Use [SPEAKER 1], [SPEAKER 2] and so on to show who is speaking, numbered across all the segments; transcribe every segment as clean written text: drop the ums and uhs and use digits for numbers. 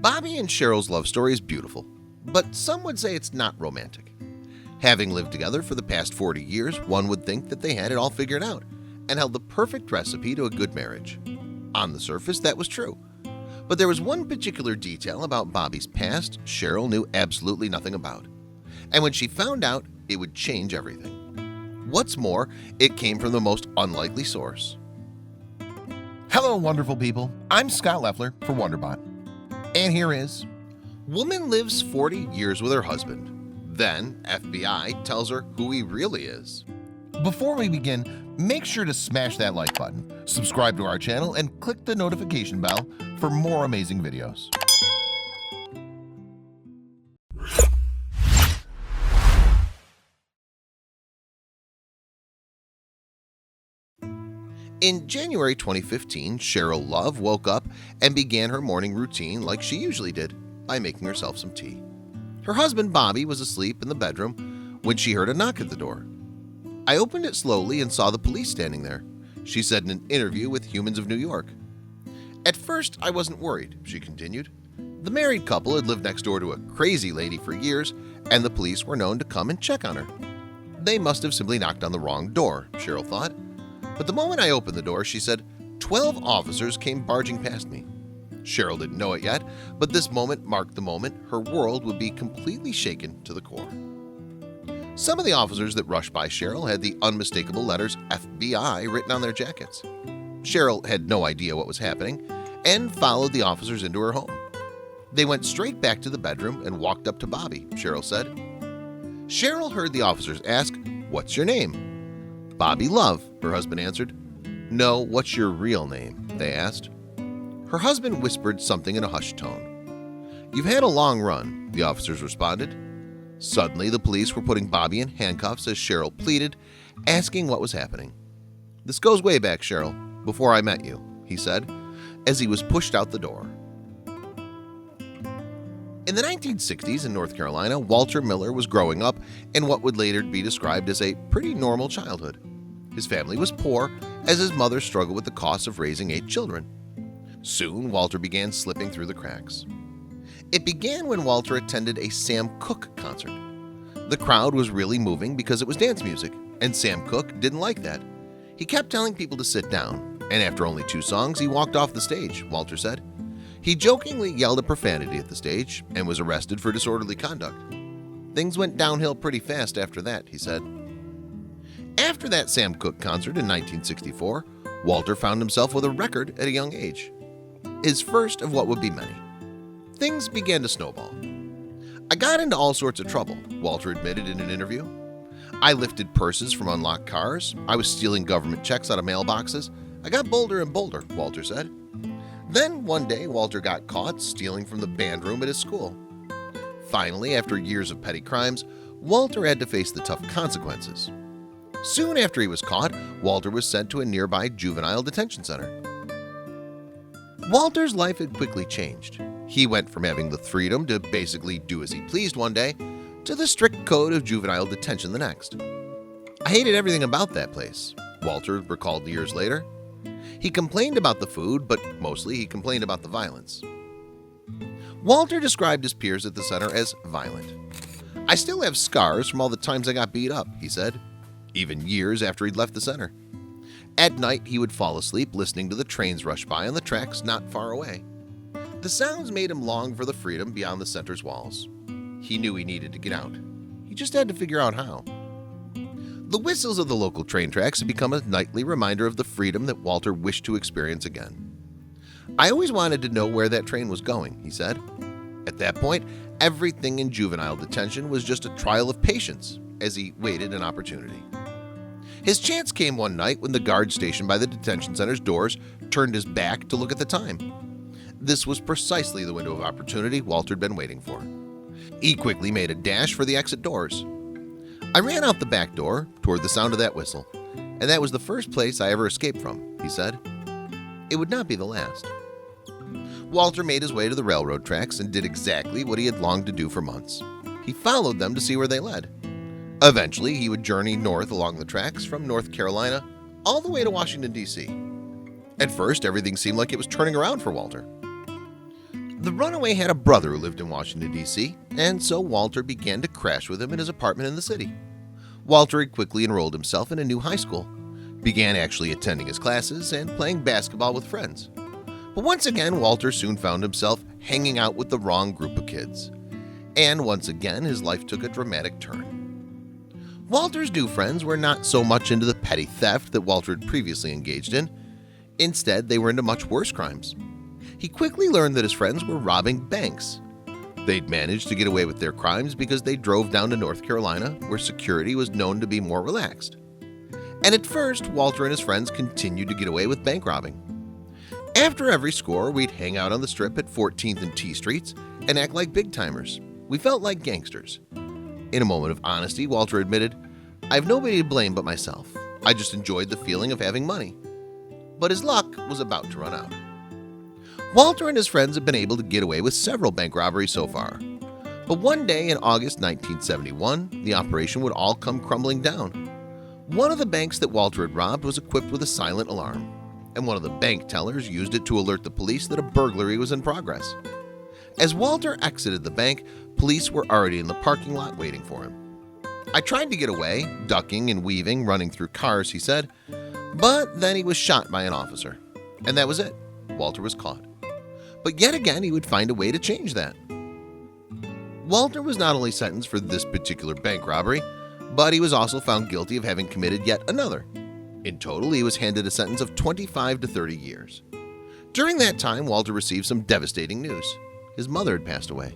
[SPEAKER 1] Bobby and Cheryl's love story is beautiful, but some would say it's not romantic. Having lived together for the past 40 years, one would think that they had it all figured out and held the perfect recipe to a good marriage. On the surface, that was true. But there was one particular detail about Bobby's past Cheryl knew absolutely nothing about. And when she found out, it would change everything. What's more, it came from the most unlikely source.
[SPEAKER 2] Hello, wonderful people. I'm Scott Leffler for Wonderbot. And here is
[SPEAKER 1] Woman lives 40 years with her husband. Then FBI tells her who he really is.
[SPEAKER 2] Before we begin, make sure to smash that like button, subscribe to our channel, and click the notification bell for more amazing videos.
[SPEAKER 1] In January 2015, Cheryl Love woke up and began her morning routine like she usually did by making herself some tea. Her husband Bobby was asleep in the bedroom when she heard a knock at the door. I opened it slowly and saw the police standing there, she said in an interview with Humans of New York. At first, I wasn't worried, she continued. The married couple had lived next door to a crazy lady for years, and the police were known to come and check on her. They must have simply knocked on the wrong door, Cheryl thought. But the moment I opened the door, she said, 12 officers came barging past me. Cheryl didn't know it yet, but this moment marked the moment her world would be completely shaken to the core. Some of the officers that rushed by Cheryl had the unmistakable letters FBI written on their jackets. Cheryl had no idea what was happening and followed the officers into her home. They went straight back to the bedroom and walked up to Bobby, Cheryl said. Cheryl heard the officers ask, "What's your name?" "Bobby Love," her husband answered. "No, what's your real name?" they asked. Her husband whispered something in a hushed tone. "You've had a long run," the officers responded. Suddenly, the police were putting Bobby in handcuffs as Cheryl pleaded, asking what was happening. "This goes way back, Cheryl, before I met you," he said, as he was pushed out the door. In the 1960s in North Carolina, Walter Miller was growing up in what would later be described as a pretty normal childhood. His family was poor, as his mother struggled with the cost of raising 8 children. Soon, Walter began slipping through the cracks. It began when Walter attended a Sam Cooke concert. The crowd was really moving because it was dance music, and Sam Cooke didn't like that. He kept telling people to sit down, and after only 2 songs, he walked off the stage, Walter said. He jokingly yelled a profanity at the stage and was arrested for disorderly conduct. Things went downhill pretty fast after that, he said. After that Sam Cooke concert in 1964, Walter found himself with a record at a young age. His first of what would be many. Things began to snowball. "I got into all sorts of trouble," Walter admitted in an interview. "I lifted purses from unlocked cars. I was stealing government checks out of mailboxes. I got bolder and bolder," Walter said. Then one day, Walter got caught stealing from the band room at his school. Finally, after years of petty crimes, Walter had to face the tough consequences. Soon after he was caught, Walter was sent to a nearby juvenile detention center. Walter's life had quickly changed. He went from having the freedom to basically do as he pleased one day to the strict code of juvenile detention the next. "I hated everything about that place," Walter recalled years later. He complained about the food, but mostly he complained about the violence. Walter described his peers at the center as violent. "I still have scars from all the times I got beat up," he said, even years after he'd left the center. At night, he would fall asleep listening to the trains rush by on the tracks not far away. The sounds made him long for the freedom beyond the center's walls. He knew he needed to get out. He just had to figure out how. The whistles of the local train tracks had become a nightly reminder of the freedom that Walter wished to experience again. "I always wanted to know where that train was going," he said. At that point, everything in juvenile detention was just a trial of patience as he waited an opportunity. His chance came one night when the guard stationed by the detention center's doors turned his back to look at the time. This was precisely the window of opportunity Walter had been waiting for. He quickly made a dash for the exit doors. "I ran out the back door toward the sound of that whistle, and that was the first place I ever escaped from," he said. It would not be the last. Walter made his way to the railroad tracks and did exactly what he had longed to do for months. He followed them to see where they led. Eventually, he would journey north along the tracks from North Carolina all the way to Washington, D.C. At first, everything seemed like it was turning around for Walter. The runaway had a brother who lived in Washington, D.C., and so Walter began to crash with him in his apartment in the city. Walter had quickly enrolled himself in a new high school, began actually attending his classes and playing basketball with friends. But once again, Walter soon found himself hanging out with the wrong group of kids. And once again, his life took a dramatic turn. Walter's new friends were not so much into the petty theft that Walter had previously engaged in. Instead, they were into much worse crimes. He quickly learned that his friends were robbing banks. They'd managed to get away with their crimes because they drove down to North Carolina, where security was known to be more relaxed. And at first, Walter and his friends continued to get away with bank robbing. After every score, we'd hang out on the strip at 14th and T Streets and act like big-timers. We felt like gangsters. In a moment of honesty, Walter admitted, "I have nobody to blame but myself. I just enjoyed the feeling of having money." But his luck was about to run out. Walter and his friends had been able to get away with several bank robberies so far. But one day in August 1971, the operation would all come crumbling down. One of the banks that Walter had robbed was equipped with a silent alarm, and one of the bank tellers used it to alert the police that a burglary was in progress. As Walter exited the bank, police were already in the parking lot waiting for him. "I tried to get away, ducking and weaving, running through cars," he said, but then he was shot by an officer. And that was it. Walter was caught. But yet again, he would find a way to change that. Walter was not only sentenced for this particular bank robbery, but he was also found guilty of having committed yet another. In total, he was handed a sentence of 25 to 30 years. During that time, Walter received some devastating news. His mother had passed away.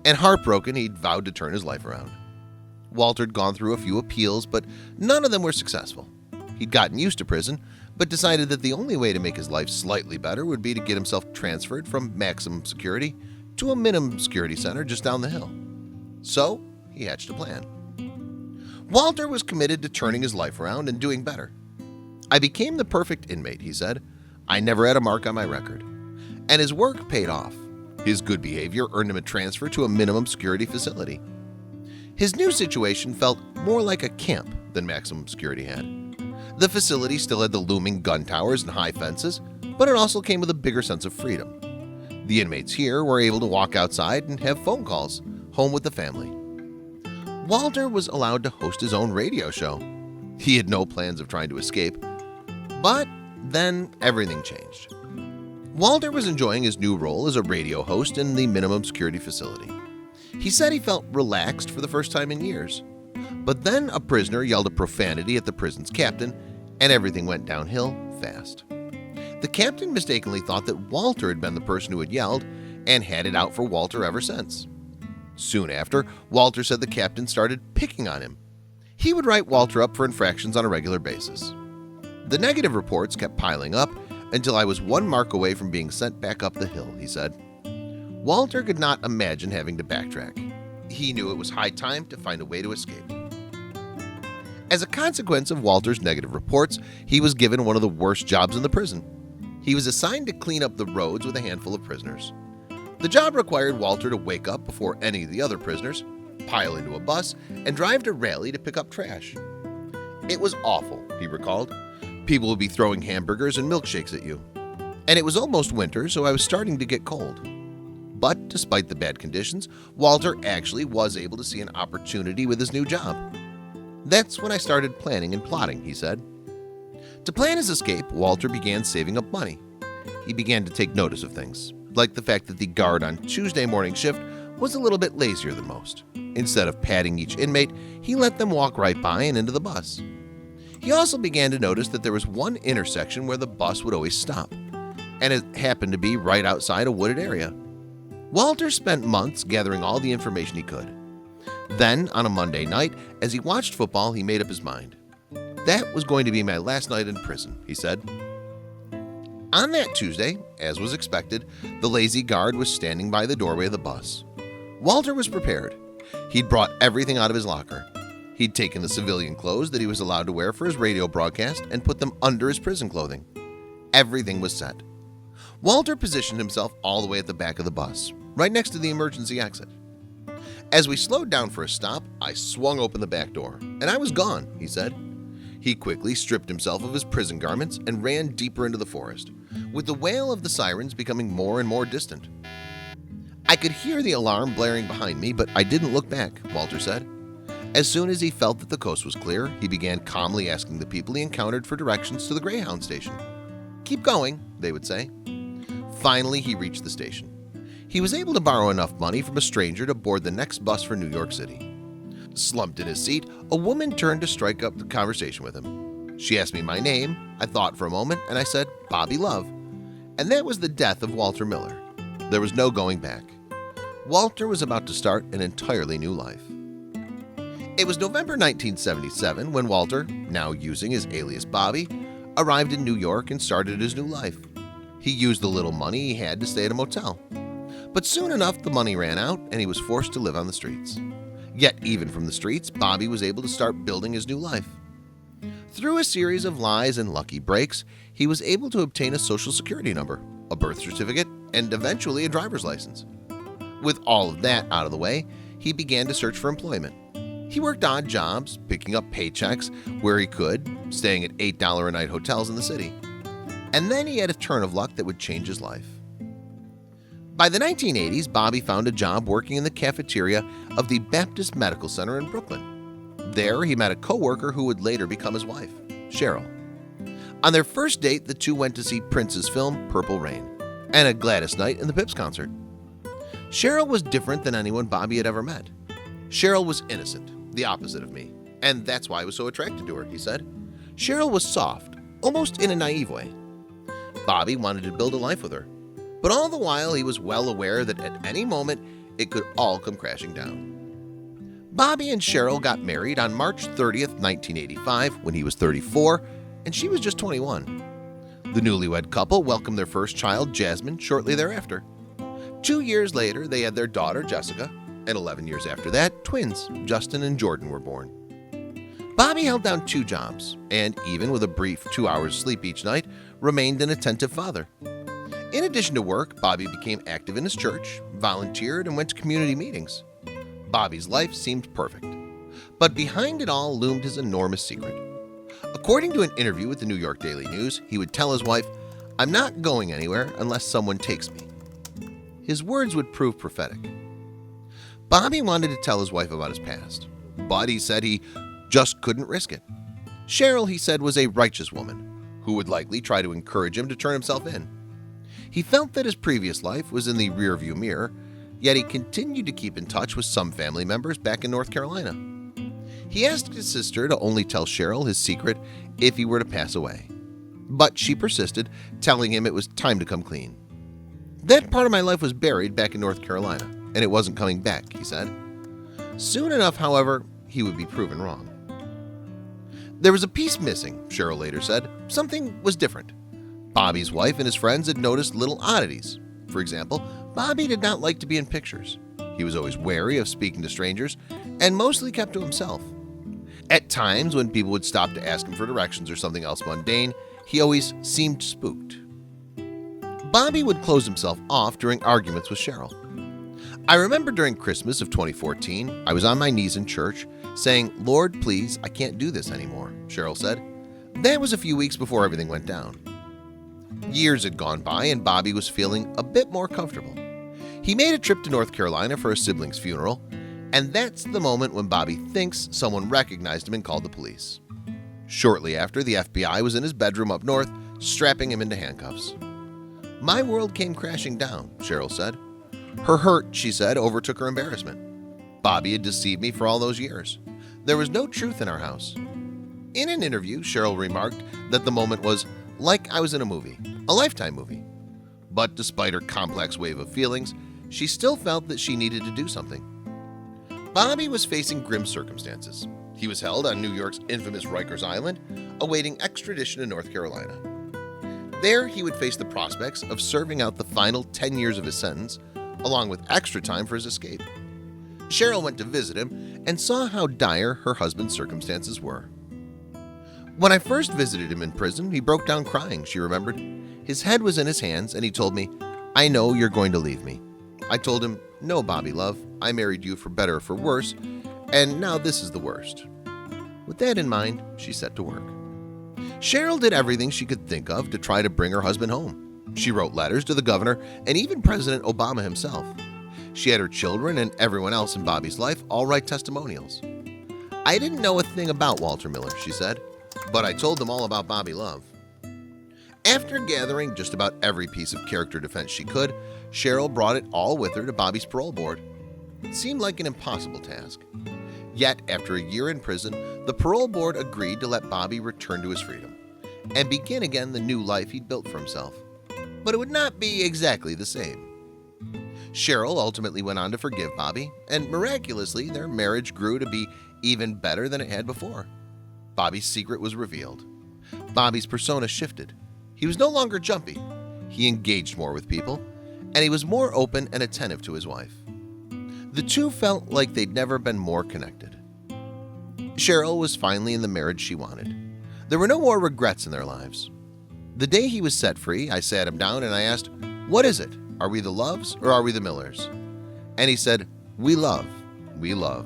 [SPEAKER 1] And heartbroken, he'd vowed to turn his life around. Walter had gone through a few appeals, but none of them were successful. He'd gotten used to prison, but decided that the only way to make his life slightly better would be to get himself transferred from maximum security to a minimum security center just down the hill. So, he hatched a plan. Walter was committed to turning his life around and doing better. "I became the perfect inmate," he said. "I never had a mark on my record." And his work paid off. His good behavior earned him a transfer to a minimum security facility. His new situation felt more like a camp than maximum security had. The facility still had the looming gun towers and high fences, but it also came with a bigger sense of freedom. The inmates here were able to walk outside and have phone calls, home with the family. Walter was allowed to host his own radio show. He had no plans of trying to escape, but then everything changed. Walter was enjoying his new role as a radio host in the minimum security facility. He said he felt relaxed for the first time in years. But then a prisoner yelled a profanity at the prison's captain, and everything went downhill fast. The captain mistakenly thought that Walter had been the person who had yelled and had it out for Walter ever since. Soon after, Walter said the captain started picking on him. He would write Walter up for infractions on a regular basis. The negative reports kept piling up until I was 1 mark away from being sent back up the hill, he said. Walter could not imagine having to backtrack. He knew it was high time to find a way to escape. As a consequence of Walter's negative reports, he was given one of the worst jobs in the prison. He was assigned to clean up the roads with a handful of prisoners. The job required Walter to wake up before any of the other prisoners, pile into a bus, and drive to Raleigh to pick up trash. It was awful, he recalled. People would be throwing hamburgers and milkshakes at you. And it was almost winter, so I was starting to get cold. But despite the bad conditions, Walter actually was able to see an opportunity with his new job. "That's when I started planning and plotting," he said. To plan his escape, Walter began saving up money. He began to take notice of things, like the fact that the guard on Tuesday morning shift was a little bit lazier than most. Instead of patting each inmate, he let them walk right by and into the bus. He also began to notice that there was one intersection where the bus would always stop, and it happened to be right outside a wooded area. Walter spent months gathering all the information he could. Then, on a Monday night, as he watched football, he made up his mind. "That was going to be my last night in prison," he said. On that Tuesday, as was expected, the lazy guard was standing by the doorway of the bus. Walter was prepared. He'd brought everything out of his locker. He'd taken the civilian clothes that he was allowed to wear for his radio broadcast and put them under his prison clothing. Everything was set. Walter positioned himself all the way at the back of the bus, right next to the emergency exit. As we slowed down for a stop, I swung open the back door, and I was gone, he said. He quickly stripped himself of his prison garments and ran deeper into the forest, with the wail of the sirens becoming more and more distant. could hear the alarm blaring behind me, but I didn't look back," Walter said. As soon as he felt that the coast was clear, he began calmly asking the people he encountered for directions to the Greyhound station. "Keep going," they would say. Finally, he reached the station. He was able to borrow enough money from a stranger to board the next bus for New York City. Slumped in his seat, a woman turned to strike up the conversation with him. She asked me my name. I thought for a moment, and I said, "Bobby Love." And that was the death of Walter Miller. There was no going back. Walter was about to start an entirely new life. It was November 1977 when Walter, now using his alias Bobby, arrived in New York and started his new life. He used the little money he had to stay at a motel. But soon enough, the money ran out and he was forced to live on the streets. Yet even from the streets, Bobby was able to start building his new life. Through a series of lies and lucky breaks, he was able to obtain a social security number, a birth certificate, and eventually a driver's license. With all of that out of the way, he began to search for employment. He worked odd jobs, picking up paychecks where he could, staying at $8 a night hotels in the city. And then he had a turn of luck that would change his life. By the 1980s, Bobby found a job working in the cafeteria of the Baptist Medical Center in Brooklyn. There, he met a coworker who would later become his wife, Cheryl. On their first date, the two went to see Prince's film Purple Rain and a Gladys night in the Pips concert. Cheryl was different than anyone Bobby had ever met. Cheryl was innocent, the opposite of me, and that's why I was so attracted to her, he said. Cheryl was soft, almost in a naive way. Bobby wanted to build a life with her, but all the while he was well aware that at any moment it could all come crashing down. Bobby and Cheryl got married on March 30th, 1985, when he was 34 and she was just 21. The newlywed couple welcomed their first child, Jasmine, shortly thereafter. 2 years later, they had their daughter, Jessica, and 11 years after that, twins, Justin and Jordan, were born. Bobby held down 2 jobs, and even with a brief 2 hours sleep each night, remained an attentive father. In addition to work, Bobby became active in his church, volunteered, and went to community meetings. Bobby's life seemed perfect. But behind it all loomed his enormous secret. According to an interview with the New York Daily News, he would tell his wife, "I'm not going anywhere unless someone takes me." His words would prove prophetic. Bobby wanted to tell his wife about his past, but he said he just couldn't risk it. Cheryl, he said, was a righteous woman who would likely try to encourage him to turn himself in. He felt that his previous life was in the rearview mirror, yet he continued to keep in touch with some family members back in North Carolina. He asked his sister to only tell Cheryl his secret if he were to pass away, but she persisted, telling him it was time to come clean. "That part of my life was buried back in North Carolina, and it wasn't coming back," he said. Soon enough, however, he would be proven wrong. There was a piece missing, Cheryl later said. Something was different. Bobby's wife and his friends had noticed little oddities. For example, Bobby did not like to be in pictures. He was always wary of speaking to strangers and mostly kept to himself. At times, when people would stop to ask him for directions or something else mundane, he always seemed spooked. Bobby would close himself off during arguments with Cheryl. I remember during Christmas of 2014, I was on my knees in church saying, "Lord, please, I can't do this anymore," Cheryl said. That was a few weeks before everything went down. Years had gone by and Bobby was feeling a bit more comfortable. He made a trip to North Carolina for a sibling's funeral, and that's the moment when Bobby thinks someone recognized him and called the police. Shortly after, the FBI was in his bedroom up north, strapping him into handcuffs. My world came crashing down, Cheryl said. Her hurt, she said, overtook her embarrassment. Bobby had deceived me for all those years. There was no truth in our house. In an interview, Cheryl remarked that the moment was like I was in a movie, a Lifetime movie. But despite her complex wave of feelings, she still felt that she needed to do something. Bobby was facing grim circumstances. He was held on New York's infamous Rikers Island, awaiting extradition to North Carolina. There, he would face the prospects of serving out the final 10 years of his sentence, along with extra time for his escape. Cheryl went to visit him and saw how dire her husband's circumstances were. When I first visited him in prison, he broke down crying, she remembered. His head was in his hands and he told me, "I know you're going to leave me." I told him, "No, Bobby, love, I married you for better or for worse, and now this is the worst." With that in mind, she set to work. Cheryl did everything she could think of to try to bring her husband home. She wrote letters to the governor and even President Obama himself. She had her children and everyone else in Bobby's life all write testimonials. "I didn't know a thing about Walter Miller," she said, "but I told them all about Bobby Love." After gathering just about every piece of character defense she could, Cheryl brought it all with her to Bobby's parole board. It seemed like an impossible task. Yet, after a year in prison, the parole board agreed to let Bobby return to his freedom and begin again the new life he'd built for himself. But it would not be exactly the same. Cheryl ultimately went on to forgive Bobby, and miraculously, their marriage grew to be even better than it had before. Bobby's secret was revealed. Bobby's persona shifted. He was no longer jumpy. He engaged more with people, and he was more open and attentive to his wife. The two felt like they'd never been more connected. Cheryl was finally in the marriage she wanted. There were no more regrets in their lives. The day he was set free, I sat him down and I asked, "What is it? Are we the Loves or are we the Millers?" And he said, "We love, we love."